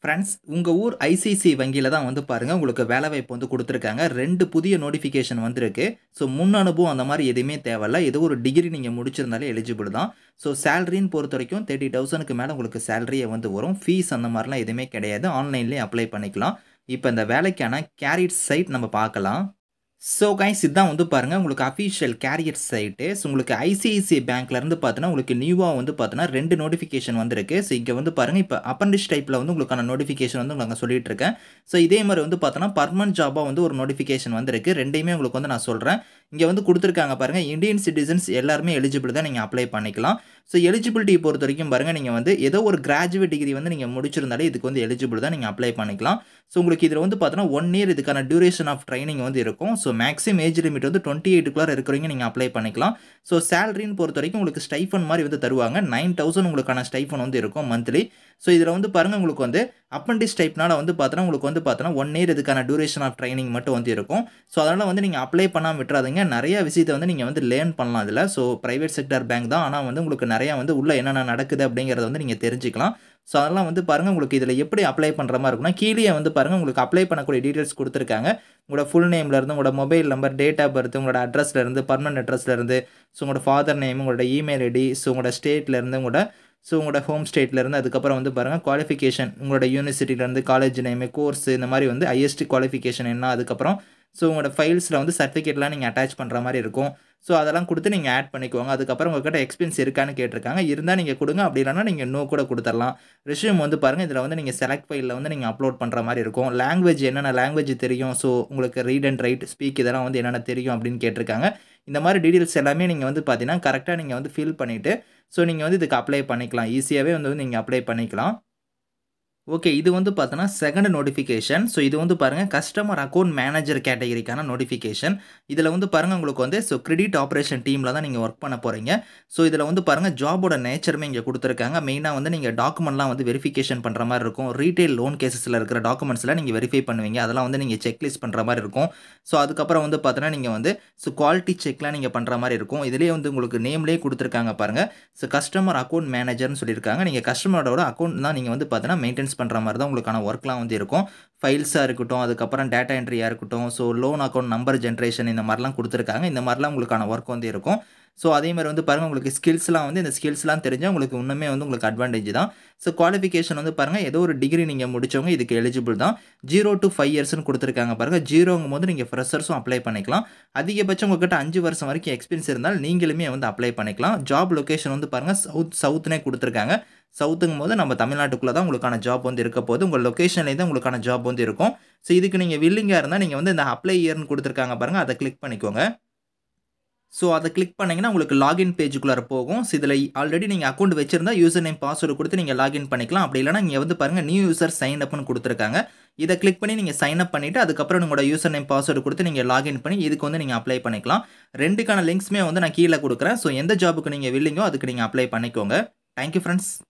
Friends, உங்க ஊர் ICICI வங்கியில தான் வந்து பாருங்க, உங்களுக்கு வேலைவாய்ப்பு வந்து குடுத்துருக்காங்க. 2 புதிய நோட்டிஃபிகேஷன் வந்திருக்கு. ஸோ, முன் அனுபவம் அந்த மாரி எதுவுமே தேவையில்ல. ஏதோ ஒரு டிகிரி நீங்க முடிச்சிருந்தாலே எலிஜிபிள் தான். ஸோ, சேலரின்னு பொறுத்தவரைக்கும் 30,000க்கு மேல உங்களுக்கு சேலரியே வந்து வரும். ஃபீஸ் அந்த மாரிலாம் எதுவுமே கிடையாது. ஆன்லைன்லேயே அப்ளை பண்ணிக்கலாம். இப்ப இந்த வேலைக்கான கேரியர் சைட் நம்ம பார்க்கலாம். ஸோ கைஸ், இதான் வந்து பாருங்க உங்களுக்கு அஃபிஷியல் கேரியர் சைட்டு. ஸோ, உங்களுக்கு ஐசிஐசிஐ பேங்க்லேருந்து பார்த்தீங்கன்னா, உங்களுக்கு நியூவா வந்து பார்த்தீங்கன்னா 2 நோட்டிஃபிகேஷன் வந்திருக்கு. ஸோ, இங்க வந்து பாருங்க, இப்ப அப்ரண்டிஸ் டைப்ல வந்து உங்களுக்கான நோட்டிஃபிகேஷன் வந்து நாங்க சொல்லிட்டு இருக்கேன். ஸோ, இதே மாரி வந்து பார்த்தோன்னா, பெர்மனன்ட் ஜாபா வந்து ஒரு நோட்டிஃபிகேஷன் வந்திருக்கு. 2யுமே உங்களுக்கு வந்து நான் சொல்றேன். இங்க வந்து குடுத்துருக்காங்க பாருங்க, இந்தியன் சிட்டிசன்ஸ் எல்லாருமே எலிஜிபிள் தான். நீங்க அப்ளை பண்ணிக்கலாம். ஸோ, எலிஜிபிலிட்டி பொறுத்தவரைக்கும் பாருங்க, நீங்க வந்து ஏதோ ஒரு கிராஜுவேட் டிகிரி வந்து நீங்க முடிச்சிருந்தாலே இதுக்கு வந்து எலிஜிபிள் தான். நீங்க அப்ளை பண்ணிக்கலாம். ஸோ, உங்களுக்கு இதுல வந்து பார்த்தோன்னா, 1 இயர் இதுக்கான டியூரேஷன் ஆஃப் ட்ரெய்னிங் வந்து இருக்கும். ஸோ, மேக்ஸிமம் ஏஜ் லிமிட் வந்து 28க்குள்ளார இருக்கிறவங்க நீங்க அப்ளை பண்ணிக்கலாம். ஸோ, சேலரின்னு பொறுத்தவரைக்கும் உங்களுக்கு ஸ்டைஃபன் மாரி வந்து தருவாங்க. 9,000 உங்களுக்கான ஸ்டைஃபன் வந்து இருக்கும் மந்த்லி. ஸோ, இதுல வந்து பாருங்க, உங்களுக்கு வந்து அப்ரண்டிஸ் டைப்னால வந்து பார்த்தோன்னா, உங்களுக்கு வந்து பார்த்தோன்னா 1 இயர் இதுக்கான டியூரேஷன் ஆஃப் ட்ரெய்னிங் மட்டும் வந்து இருக்கும். ஸோ, அதனால வந்து நீங்க அப்ளை பண்ணாம விட்டுறாதீங்க. நெறைய விஷயத்த வந்து நீங்க வந்து லேர்ன் பண்ணலாம் இதுல. ஸோ, பிரைவேட் செக்டார் பேங்க் தான். ஆனா வந்து உங்களுக்கு நெறைய வந்து உள்ள என்னென்ன நடக்குது அப்படிங்கிறத வந்து நீங்க தெரிஞ்சுக்கலாம். ஸோ, அதெல்லாம் வந்து பாருங்க, உங்களுக்கு இதுல எப்படி அப்ளை பண்ற மாரி இருக்கும்னா, கீழயே வந்து பாருங்க, உங்களுக்கு அப்ளை பண்ணக்கூடிய டீட்டெயில்ஸ் குடுத்துருக்காங்க. உங்களோட ஃபுல் நேம்ல இருந்து, உங்களோட mobile number, date of birth, உங்களோட அட்ரஸ்ல இருந்து, பெர்மனன்ட் அட்ரஸ்ல இருந்து, ஸோ உங்களோட ஃபாதர் நேம், உங்களோட இமெயில் ஐடி, ஸோ உங்களோட ஸ்டேட்ல இருந்து, உங்களோட ஹோம் ஸ்டேட்ல இருந்து, அதுக்கப்புறம் வந்து பாருங்க குவாலிஃபிகேஷன், உங்களோட யூனிவர்சிட்டில இருந்து, காலேஜ் நேமு, கோர்ஸ் இந்த மாரி வந்து ஹையஸ்ட் குவாலிஃபிகேஷன் என்ன, அதுக்கப்புறம் ஸோ உங்களோட ஃபைல்ஸ்ல வந்து சர்டிஃபிகேட்லாம் நீங்க அட்டாச் பண்ற மாரி இருக்கும். ஸோ, அதெல்லாம் குடுத்து நீங்க ஆட் பண்ணிக்கோங்க. அதுக்கப்புறம் உங்ககிட்ட எக்ஸ்பீரியன்ஸ் இருக்கான்னு கேட்டிருக்காங்க. இருந்தா நீங்க குடுங்க. அப்படி இல்லன்னா நீங்க நோ கூட குடுத்துறலாம். ரெஸ்யூம் வந்து பாருங்க, இதுல வந்து நீங்க செலக்ட் ஃபைல்ல வந்து நீங்க அப்லோட் பண்ற மாரி இருக்கும். லாங்குவேஜ் என்னென்ன லாங்குவேஜ் தெரியும், ஸோ உங்களுக்கு ரீட் அண்ட் ரைட், ஸ்பீக் இதெல்லாம் வந்து என்னென்ன தெரியும் அப்படின்னு கேட்டிருக்காங்க. இந்த மாரி டீட்டெயில்ஸ் எல்லாமே நீங்க வந்து பார்த்தீங்கன்னா, கரெக்ட்டா நீங்க வந்து ஃபில் பண்ணிட்டு, ஸோ நீங்க வந்து இதுக்கு அப்ளை பண்ணிக்கலாம். ஈஸியாவே வந்து நீங்க அப்ளை பண்ணிக்கலாம். ஓகே. இது வந்து பார்த்தோன்னா, செகண்ட் நோட்டிஃபிகேஷன். ஸோ, இது வந்து பாருங்க, கஸ்டமர் அக்கவுண்ட் மேனேஜர் கேட்டகரிக்கான நோட்டிஃபிகேஷன். இதுல வந்து பாருங்க, உங்களுக்கு வந்து கிரெடிட் ஆப்பரேஷன் டீம்ல தான் நீங்க ஒர்க் பண்ண போறீங்க. ஸோ, இதுல வந்து பாருங்க, ஜாபோட நேச்சருமே இங்க குடுத்துருக்காங்க. மெயினா வந்து நீங்க டாக்குமெண்ட்லாம் வந்து வெரிஃபிகேஷன் பண்ற மாரி இருக்கும். ரீட்டெயில் லோன் கேஸஸ்ல இருக்கிற டாக்குமெண்ட்ஸ்லாம் நீங்க வெரிஃபை பண்ணுவீங்க. அதெல்லாம் வந்து நீங்க செக் லிஸ்ட் பண்ற மாரி இருக்கும். ஸோ, அதுக்கப்புறம் வந்து பார்த்தோன்னா, நீங்க வந்து குவாலிட்டி செக்லாம் நீங்க பண்ற மாரி இருக்கும். இதுலயே வந்து உங்களுக்கு நேம்லயே குடுத்துருக்காங்க பாருங்க. கஸ்டமர் அக்கவுண்ட் மேனேஜர்ன்னு சொல்லியிருக்காங்க. நீங்க கஸ்டமரோட அக்கவுண்ட் தான் நீங்க வந்து பார்த்தீங்கன்னா, மெயின்டெனன்ஸ் பண்ற மாரி தான் உங்களுக்கான ஒர்க்லாம் வந்து இருக்கும். ஃபைல்ஸா இருக்கட்டும், அதுக்கப்புறம் டேட்டா என்ட்ரியா இருக்கட்டும், so loan account number generation இந்த மாரிலாம் குடுத்துருக்காங்க. இந்த மாரிலாம் உங்களுக்கான ஒர்க் வந்து இருக்கும். ஸோ, அதே மாரி வந்து பாருங்க, உங்களுக்கு ஸ்கில்ஸ்லாம் வந்து இந்த ஸ்கில்ஸ்லாம் தெரிஞ்சா உங்களுக்கு இன்னுமே வந்து உங்களுக்கு அட்வான்டேஜ் தான். ஸோ, குவாலிஃபிகேஷன் வந்து பாருங்க, ஏதோ ஒரு டிகிரி நீங்க முடிச்சவங்க இதுக்கு எலிஜிபிள் தான். 0 டூ 5 இயர்ஸ்ன்னு குடுத்துருக்காங்க பாருங்க. 0ங்கும்போது நீங்க ஃப்ரெஷர்ஸும் அப்ளை பண்ணிக்கலாம். அதிகபட்சம் உங்ககிட்ட 5 வருஷம் வரைக்கும் எக்ஸ்பீரியன்ஸ் இருந்தால் நீங்களுமே வந்து அப்ளை பண்ணிக்கலாம். ஜாப் லொகேஷன் வந்து பாருங்க, சவுத்னே குடுத்துருக்காங்க. சவுத்துங்கும்போது நம்ம தமிழ்நாட்டுக்குள்ள தான் உங்களுக்கான ஜாப் வந்து இருக்க போது. உங்க லொகேஷன்லேயே தான் உங்களுக்கான ஜாப் வந்து இருக்கும். ஸோ, இதுக்கு நீங்க வில்லிங்கா இருந்தா நீங்க வந்து இந்த அப்ளை ஹியர்ன்னு குடுத்துருக்காங்க பாருங்க. அத கிளிக் பண்ணிக்கோங்க. ஸோ, அத கிளிக் பண்ணீங்கன்னா, உங்களுக்கு லாகின் பேஜுக்குள்ளார போகும். ஸோ, இதுல ஆல்ரெடி நீங்க அக்கவுண்ட் வச்சிருந்தா யூசர் நேம், பாஸ்வேர்ட் குடுத்து நீங்க லாகின் பண்ணிக்கலாம். அப்படி இல்லன்னா இங்க வந்து பாருங்க, நியூ யூசர் சைன் அப்ன்னு குடுத்துருக்காங்க. இத கிளிக் பண்ணி நீங்க சைன் அப் பண்ணிட்டு, அதுக்கப்புறம் உங்களோட யூசர் நேம், பாஸ்வேர்ட் குடுத்து நீங்க லாகின் பண்ணி இதுக்கு வந்து நீங்க அப்ளை பண்ணிக்கலாம். 2க்கான லிங்க்ஸுமே வந்து நான் கீழ குடுக்குறேன். ஸோ, எந்த ஜாப்க்கு நீங்க வில்லிங்கோ அதுக்கு நீங்க அப்ளை பண்ணிக்கோங்க. Thank you friends.